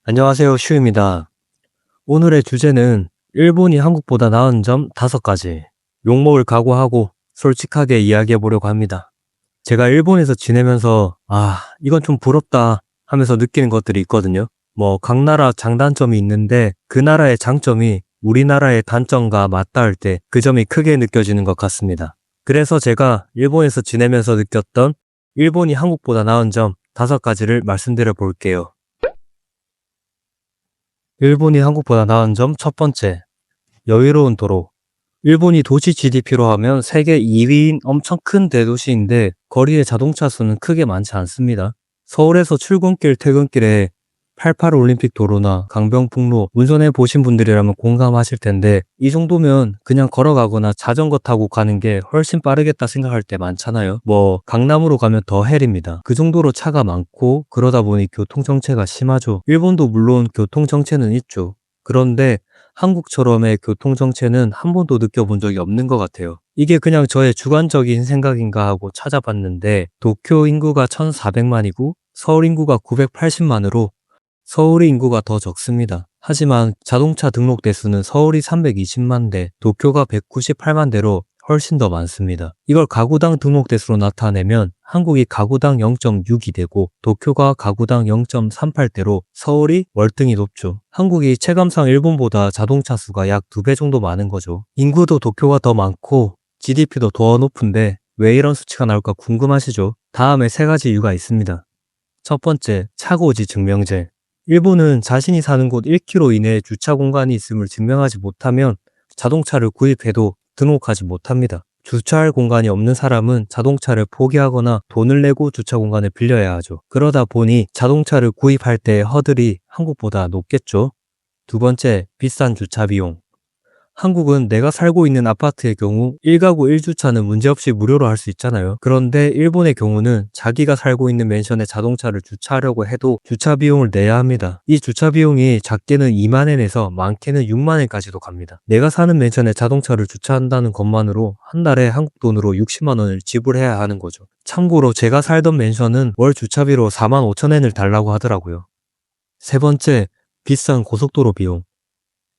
안녕하세요, 슈입니다. 오늘의 주제는 일본이 한국보다 나은 점 5가지. 욕먹을 각오하고 솔직하게 이야기해 보려고 합니다. 제가 일본에서 지내면서, 이건 좀 부럽다 하면서 느끼는 것들이 있거든요. 각 나라 장단점이 있는데 그 나라의 장점이 우리나라의 단점과 맞닿을 때 그 점이 크게 느껴지는 것 같습니다. 그래서 제가 일본에서 지내면서 느꼈던 일본이 한국보다 나은 점 5가지를 말씀드려 볼게요. 일본이 한국보다 나은 점 첫 번째, 여유로운 도로. 일본이 도시 GDP로 하면 세계 2위인 엄청 큰 대도시인데 거리의 자동차 수는 크게 많지 않습니다. 서울에서 출근길, 퇴근길에 88 올림픽 도로나 강변북로 운전해 보신 분들이라면 공감하실 텐데 이 정도면 그냥 걸어가거나 자전거 타고 가는 게 훨씬 빠르겠다 생각할 때 많잖아요. 강남으로 가면 더 헬입니다. 그 정도로 차가 많고 그러다 보니 교통정체가 심하죠. 일본도 물론 교통정체는 있죠. 그런데 한국처럼의 교통정체는 한 번도 느껴본 적이 없는 것 같아요. 이게 그냥 저의 주관적인 생각인가 하고 찾아봤는데 도쿄 인구가 1400만이고 서울 인구가 980만으로 서울의 인구가 더 적습니다. 하지만 자동차 등록 대수는 서울이 320만 대, 도쿄가 198만 대로 훨씬 더 많습니다. 이걸 가구당 등록 대수로 나타내면 한국이 가구당 0.6이 되고 도쿄가 가구당 0.38대로 서울이 월등히 높죠. 한국이 체감상 일본보다 자동차 수가 약 2배 정도 많은 거죠. 인구도 도쿄가 더 많고 GDP도 더 높은데 왜 이런 수치가 나올까 궁금하시죠? 다음에 3가지 이유가 있습니다. 첫 번째, 차고지 증명제. 일본은 자신이 사는 곳 1km 이내에 주차 공간이 있음을 증명하지 못하면 자동차를 구입해도 등록하지 못합니다. 주차할 공간이 없는 사람은 자동차를 포기하거나 돈을 내고 주차 공간을 빌려야 하죠. 그러다 보니 자동차를 구입할 때의 허들이 한국보다 높겠죠. 두 번째, 비싼 주차 비용. 한국은 내가 살고 있는 아파트의 경우 1가구 1주차는 문제없이 무료로 할 수 있잖아요. 그런데 일본의 경우는 자기가 살고 있는 맨션에 자동차를 주차하려고 해도 주차 비용을 내야 합니다. 이 주차 비용이 작게는 2만엔에서 많게는 6만엔까지도 갑니다. 내가 사는 맨션에 자동차를 주차한다는 것만으로 한 달에 한국 돈으로 60만원을 지불해야 하는 거죠. 참고로 제가 살던 맨션은 월 주차비로 4만 5천엔을 달라고 하더라고요. 세 번째, 비싼 고속도로 비용.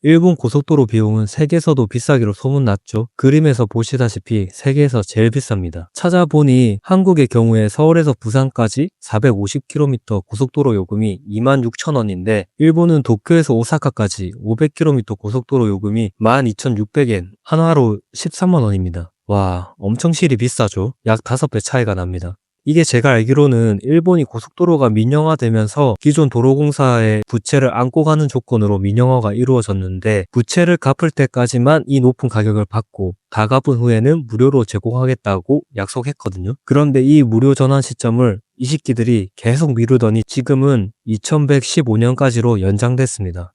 일본 고속도로 비용은 세계에서도 비싸기로 소문났죠. 그림에서 보시다시피 세계에서 제일 비쌉니다. 찾아보니 한국의 경우에 서울에서 부산까지 450km 고속도로 요금이 26,000원인데 일본은 도쿄에서 오사카까지 500km 고속도로 요금이 12,600엔, 한화로 13만 원입니다. 와, 엄청 실이 비싸죠. 약 5배 차이가 납니다. 이게 제가 알기로는 일본이 고속도로가 민영화되면서 기존 도로공사의 부채를 안고 가는 조건으로 민영화가 이루어졌는데 부채를 갚을 때까지만 이 높은 가격을 받고 다 갚은 후에는 무료로 제공하겠다고 약속했거든요. 그런데 이 무료 전환 시점을 이 새끼들이 계속 미루더니 지금은 2115년까지로 연장됐습니다.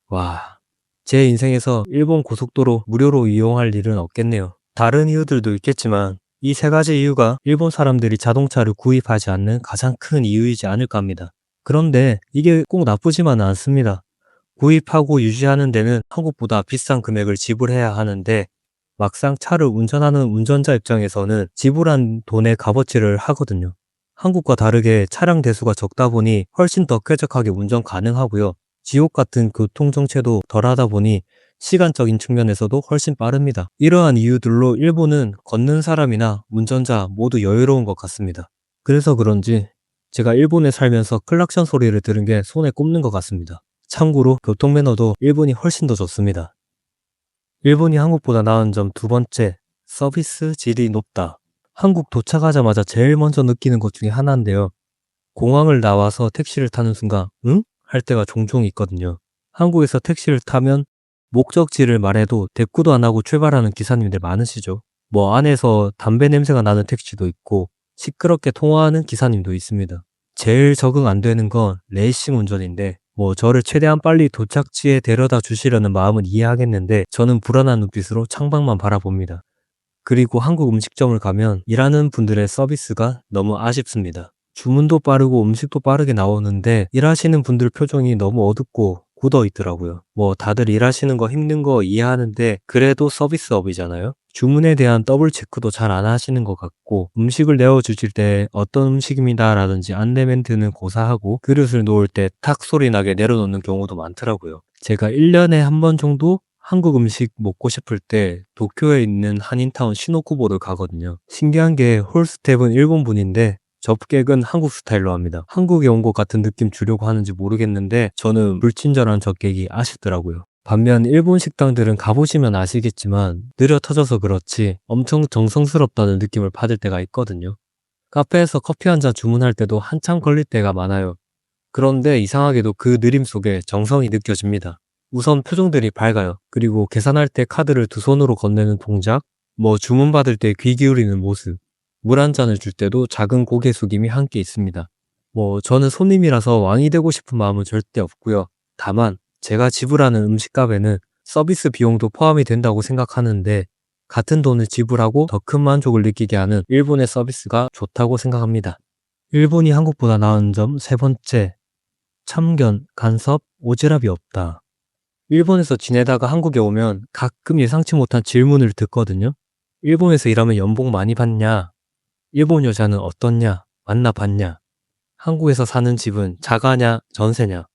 와, 제 인생에서 일본 고속도로 무료로 이용할 일은 없겠네요. 다른 이유들도 있겠지만 이 3가지 이유가 일본 사람들이 자동차를 구입하지 않는 가장 큰 이유이지 않을까 합니다. 그런데 이게 꼭 나쁘지만은 않습니다. 구입하고 유지하는 데는 한국보다 비싼 금액을 지불해야 하는데 막상 차를 운전하는 운전자 입장에서는 지불한 돈의 값어치를 하거든요. 한국과 다르게 차량 대수가 적다 보니 훨씬 더 쾌적하게 운전 가능하고요. 지옥 같은 교통정체도 덜하다 보니 시간적인 측면에서도 훨씬 빠릅니다. 이러한 이유들로 일본은 걷는 사람이나 운전자 모두 여유로운 것 같습니다. 그래서 그런지 제가 일본에 살면서 클락션 소리를 들은 게 손에 꼽는 것 같습니다. 참고로 교통매너도 일본이 훨씬 더 좋습니다. 일본이 한국보다 나은 점 2번째, 서비스 질이 높다. 한국 도착하자마자 제일 먼저 느끼는 것 중에 하나인데요. 공항을 나와서 택시를 타는 순간 응? 할 때가 종종 있거든요. 한국에서 택시를 타면 목적지를 말해도 대꾸도 안 하고 출발하는 기사님들 많으시죠. 안에서 담배 냄새가 나는 택시도 있고 시끄럽게 통화하는 기사님도 있습니다. 제일 적응 안 되는 건 레이싱 운전인데 저를 최대한 빨리 도착지에 데려다 주시려는 마음은 이해하겠는데 저는 불안한 눈빛으로 창밖만 바라봅니다. 그리고 한국 음식점을 가면 일하는 분들의 서비스가 너무 아쉽습니다. 주문도 빠르고 음식도 빠르게 나오는데 일하시는 분들 표정이 너무 어둡고 굳어 있더라고요. 다들 일하시는 거 힘든 거 이해하는데 그래도 서비스업이잖아요. 주문에 대한 더블 체크도 잘 안 하시는 것 같고, 음식을 내어주실 때 어떤 음식입니다 라든지 안내 멘트는 고사하고 그릇을 놓을 때 탁 소리 나게 내려놓는 경우도 많더라고요. 제가 1년에 한 번 정도 한국 음식 먹고 싶을 때 도쿄에 있는 한인타운 시노쿠보를 가거든요. 신기한 게 홀스텝은 일본 분인데 접객은 한국 스타일로 합니다. 한국에 온 것 같은 느낌 주려고 하는지 모르겠는데 저는 불친절한 접객이 아쉽더라고요. 반면 일본 식당들은 가보시면 아시겠지만 느려 터져서 그렇지 엄청 정성스럽다는 느낌을 받을 때가 있거든요. 카페에서 커피 한 잔 주문할 때도 한참 걸릴 때가 많아요. 그런데 이상하게도 그 느림 속에 정성이 느껴집니다. 우선 표정들이 밝아요. 그리고 계산할 때 카드를 두 손으로 건네는 동작, 주문 받을 때 귀 기울이는 모습, 물 한 잔을 줄 때도 작은 고개 숙임이 함께 있습니다. 저는 손님이라서 왕이 되고 싶은 마음은 절대 없고요. 다만 제가 지불하는 음식값에는 서비스 비용도 포함이 된다고 생각하는데 같은 돈을 지불하고 더 큰 만족을 느끼게 하는 일본의 서비스가 좋다고 생각합니다. 일본이 한국보다 나은 점 세 번째, 참견, 간섭, 오지랖이 없다. 일본에서 지내다가 한국에 오면 가끔 예상치 못한 질문을 듣거든요. 일본에서 일하면 연봉 많이 받냐? 일본 여자는 어떻냐? 만나봤냐? 한국에서 사는 집은 자가냐? 전세냐?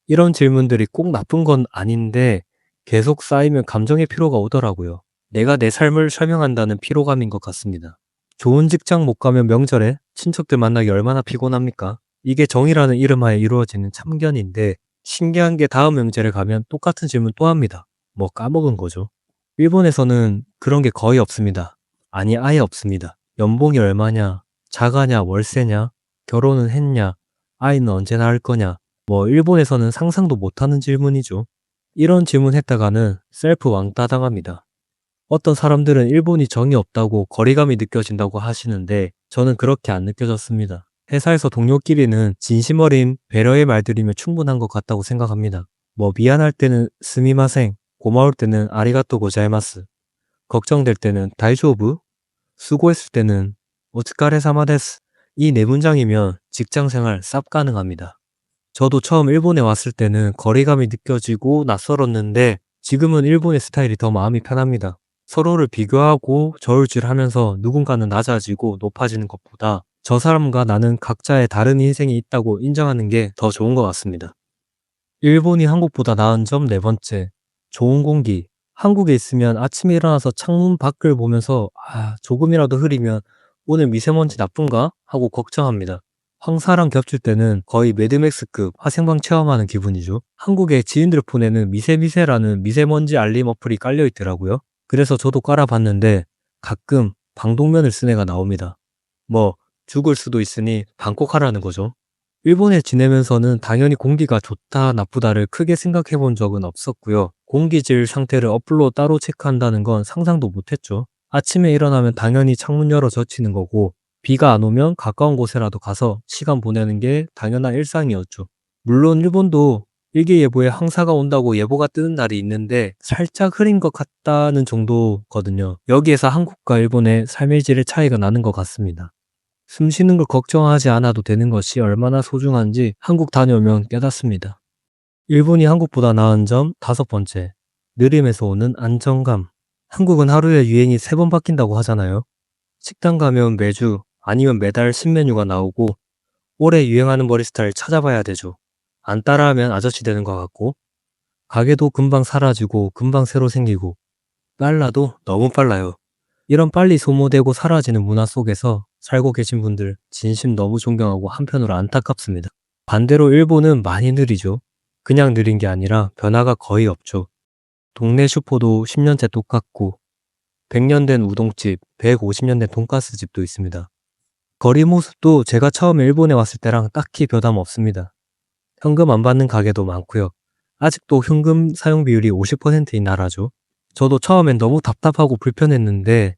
이런 질문들이 꼭 나쁜 건 아닌데 계속 쌓이면 감정의 피로가 오더라고요. 내가 내 삶을 설명한다는 피로감인 것 같습니다. 좋은 직장 못 가면 명절에 친척들 만나기 얼마나 피곤합니까? 이게 정이라는 이름하에 이루어지는 참견인데 신기한 게 다음 명절에 가면 똑같은 질문 또 합니다. 까먹은 거죠. 일본에서는 그런 게 거의 없습니다. 아니 아예 없습니다. 연봉이 얼마냐? 자가냐? 월세냐? 결혼은 했냐? 아이는 언제 낳을 거냐? 일본에서는 상상도 못하는 질문이죠. 이런 질문 했다가는 셀프 왕따 당합니다. 어떤 사람들은 일본이 정이 없다고 거리감이 느껴진다고 하시는데 저는 그렇게 안 느껴졌습니다. 회사에서 동료끼리는 진심 어린 배려의 말들이면 충분한 것 같다고 생각합니다. 미안할 때는 스미마생, 고마울 때는 아리가또 고자이마스, 걱정될 때는 다이조부, 수고했을 때는 오츠카레사마 데스. 이 네 문장이면 직장생활 쌉 가능합니다. 저도 처음 일본에 왔을 때는 거리감이 느껴지고 낯설었는데 지금은 일본의 스타일이 더 마음이 편합니다. 서로를 비교하고 저울질하면서 누군가는 낮아지고 높아지는 것보다 저 사람과 나는 각자의 다른 인생이 있다고 인정하는 게 더 좋은 것 같습니다. 일본이 한국보다 나은 점 네 번째, 좋은 공기. 한국에 있으면 아침에 일어나서 창문 밖을 보면서 조금이라도 흐리면 오늘 미세먼지 나쁜가? 하고 걱정합니다. 황사랑 겹칠 때는 거의 매드맥스급 화생방 체험하는 기분이죠. 한국에 지인들 폰에는 미세미세라는 미세먼지 알림 어플이 깔려 있더라고요. 그래서 저도 깔아봤는데 가끔 방독면을 쓴 애가 나옵니다. 죽을 수도 있으니 방콕하라는 거죠. 일본에 지내면서는 당연히 공기가 좋다 나쁘다를 크게 생각해 본 적은 없었고요. 공기질 상태를 어플로 따로 체크한다는 건 상상도 못했죠. 아침에 일어나면 당연히 창문 열어 젖히는 거고 비가 안 오면 가까운 곳에라도 가서 시간 보내는 게 당연한 일상이었죠. 물론 일본도 일기예보에 황사가 온다고 예보가 뜨는 날이 있는데 살짝 흐린 것 같다는 정도거든요. 여기에서 한국과 일본의 삶의 질의 차이가 나는 것 같습니다. 숨 쉬는 걸 걱정하지 않아도 되는 것이 얼마나 소중한지 한국 다녀오면 깨닫습니다. 일본이 한국보다 나은 점 다섯 번째, 느림에서 오는 안정감. 한국은 하루에 유행이 3번 바뀐다고 하잖아요. 식당 가면 매주 아니면 매달 신메뉴가 나오고 올해 유행하는 머리 스타일 찾아봐야 되죠. 안 따라하면 아저씨 되는 것 같고 가게도 금방 사라지고 금방 새로 생기고 빨라도 너무 빨라요. 이런 빨리 소모되고 사라지는 문화 속에서 살고 계신 분들 진심 너무 존경하고 한편으로 안타깝습니다. 반대로 일본은 많이 느리죠. 그냥 느린 게 아니라 변화가 거의 없죠. 동네 슈퍼도 10년째 똑같고 100년 된 우동집, 150년 된 돈가스 집도 있습니다. 거리 모습도 제가 처음에 일본에 왔을 때랑 딱히 변함 없습니다. 현금 안 받는 가게도 많고요. 아직도 현금 사용 비율이 50%인 나라죠. 저도 처음엔 너무 답답하고 불편했는데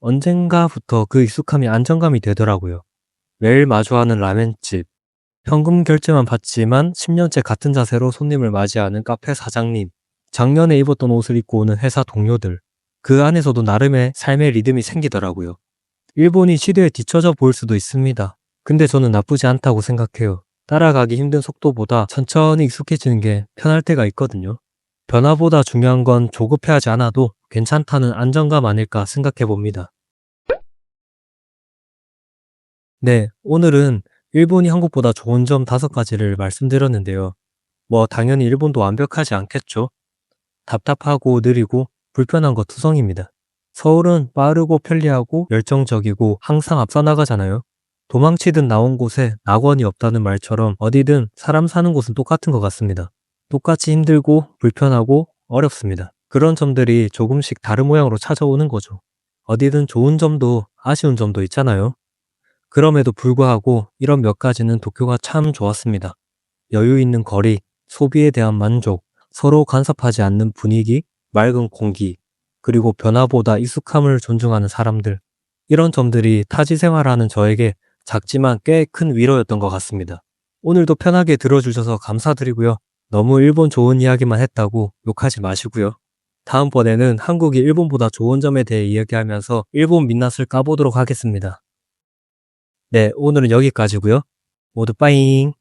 언젠가부터 그 익숙함이 안정감이 되더라고요. 매일 마주하는 라멘집, 현금 결제만 받지만 10년째 같은 자세로 손님을 맞이하는 카페 사장님, 작년에 입었던 옷을 입고 오는 회사 동료들, 그 안에서도 나름의 삶의 리듬이 생기더라고요. 일본이 시대에 뒤처져 보일 수도 있습니다. 근데 저는 나쁘지 않다고 생각해요. 따라가기 힘든 속도보다 천천히 익숙해지는 게 편할 때가 있거든요. 변화보다 중요한 건 조급해하지 않아도 괜찮다는 안정감 아닐까 생각해 봅니다. 네, 오늘은 일본이 한국보다 좋은 점 5가지를 말씀드렸는데요. 당연히 일본도 완벽하지 않겠죠. 답답하고 느리고 불편한 거 투성입니다. 서울은 빠르고 편리하고 열정적이고 항상 앞서 나가잖아요. 도망치듯 나온 곳에 낙원이 없다는 말처럼 어디든 사람 사는 곳은 똑같은 것 같습니다. 똑같이 힘들고 불편하고 어렵습니다. 그런 점들이 조금씩 다른 모양으로 찾아오는 거죠. 어디든 좋은 점도 아쉬운 점도 있잖아요. 그럼에도 불구하고 이런 몇 가지는 도쿄가 참 좋았습니다. 여유 있는 거리, 소비에 대한 만족, 서로 간섭하지 않는 분위기, 맑은 공기, 그리고 변화보다 익숙함을 존중하는 사람들. 이런 점들이 타지 생활하는 저에게 작지만 꽤 큰 위로였던 것 같습니다. 오늘도 편하게 들어주셔서 감사드리고요. 너무 일본 좋은 이야기만 했다고 욕하지 마시고요. 다음번에는 한국이 일본보다 좋은 점에 대해 이야기하면서 일본 민낯을 까보도록 하겠습니다. 네, 오늘은 여기까지고요. 모두 빠잉.